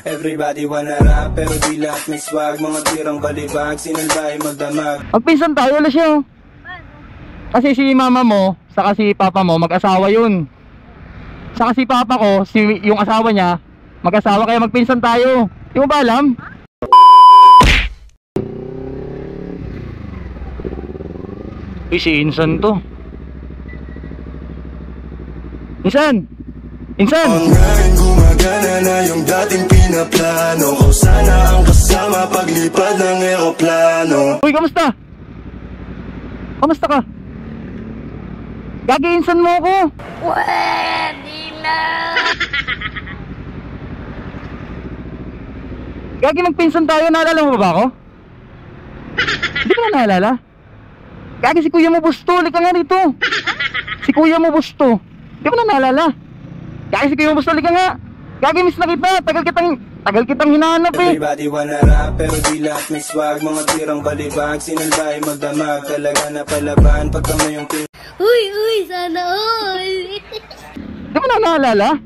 Everybody wanna rap pero di lahat may swag. Mga tirang balibag, sinalbay magdamag. Magpinsan tayo ulit siya. Kasi si mama mo saka si papa mo mag-asawa yun. Saka si papa ko, yung asawa niya mag-asawa, kaya magpinsan tayo. Di mo ba alam? Uy, si Insan to. Insan! Insan! Online gumagana na yung dating pinaplano ko. Sana ang kasama paglipad ng eroplano. Uy, kamusta? Kamusta ka? Gagi, Insan mo ako. Pwede na. Gagi, magpinsan tayo. Naalala mo ba ako? Hindi ko na naalala. Gagi, si Kuya mo Busto. Lika nga dito. Si Kuya mo Busto. Hindi ko na naalala. Gagi, si Kuya mo Busto. Lika nga. Gagi, miss na kita. Tagal kitang hinahanap eh. Everybody wanna rap pero di lahat may swag. Mga tirang balibag, sinalbay magdamag. Talaga na palaban pag kami yung Uy, sana all. Di mo na naalala?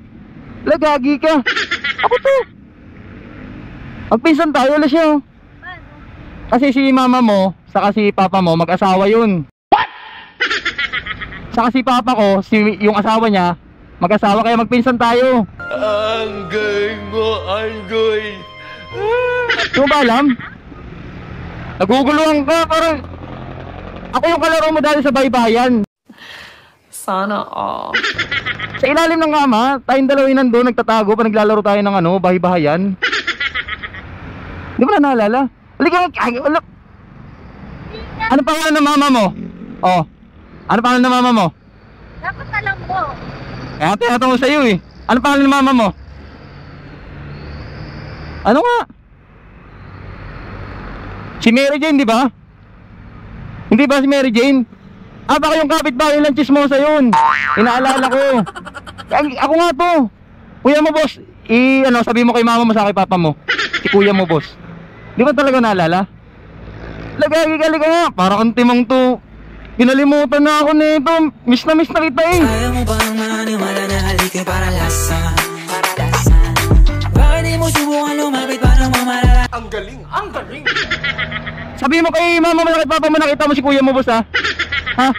Lagagi ka. Ako to. Magpinsan tayo ulit siya. Kasi si mama mo saka si papa mo mag-asawa yun. What? Saka si papa ko, yung asawa niya mag-asawa, kaya magpinsan tayo. Anggoy mo, anggoy. Di mo ba alam? Naguguluhan ka. Parang ako yung kalaro mo dahil sa baybayan. Sana all. Sa ilalim ng kama, tayong dalawin nandun nagtatago pa naglalaro tayo ng bahay-bahayan. Di mo na naalala? Halika, wala. Ano pangalan ng mama mo? Oh. Ano pangalan ng mama mo? Dapat alam mo. Kaya tinatanong ko sa'yo eh. Ano pangalan ng mama mo? Ano nga? Si Mary Jane, di ba? Hindi ba si Mary Jane? Ah, baka yung kapitbahay ng chismosa yun. Inaalala ko. Ako nga to. Kuya mo, boss. Sabi mo kay mama mo sa kay papa mo. Si kuya mo, boss. Di ba talaga naalala? Lagagi ka nga. Para kang timang to. Kinalimutan na ako nito. Miss na kita eh. Ayaw mo bang maniwala na halikin para lasa? Bakit di mo subukan lumapit para mamalala? Ang galing. Sabi mo kay mama mo na kay papa mo, nakita mo si kuya mo, boss ha? Ha?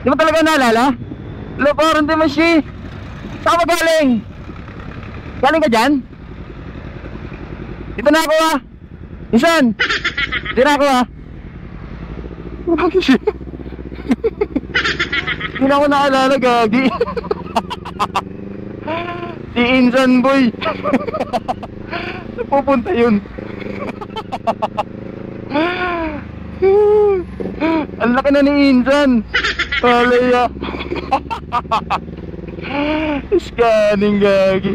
Di ba talaga naalala? Wala, parang di mo siya. Saan ka galing? Galing ka dyan? Dito na ako ha. Insan, dito na ako ha. Hindi na ako naalala, gagi. Si Insan boy. Napupunta yun. Ang laki na ni Insan. Palaya. Scanning, gagi.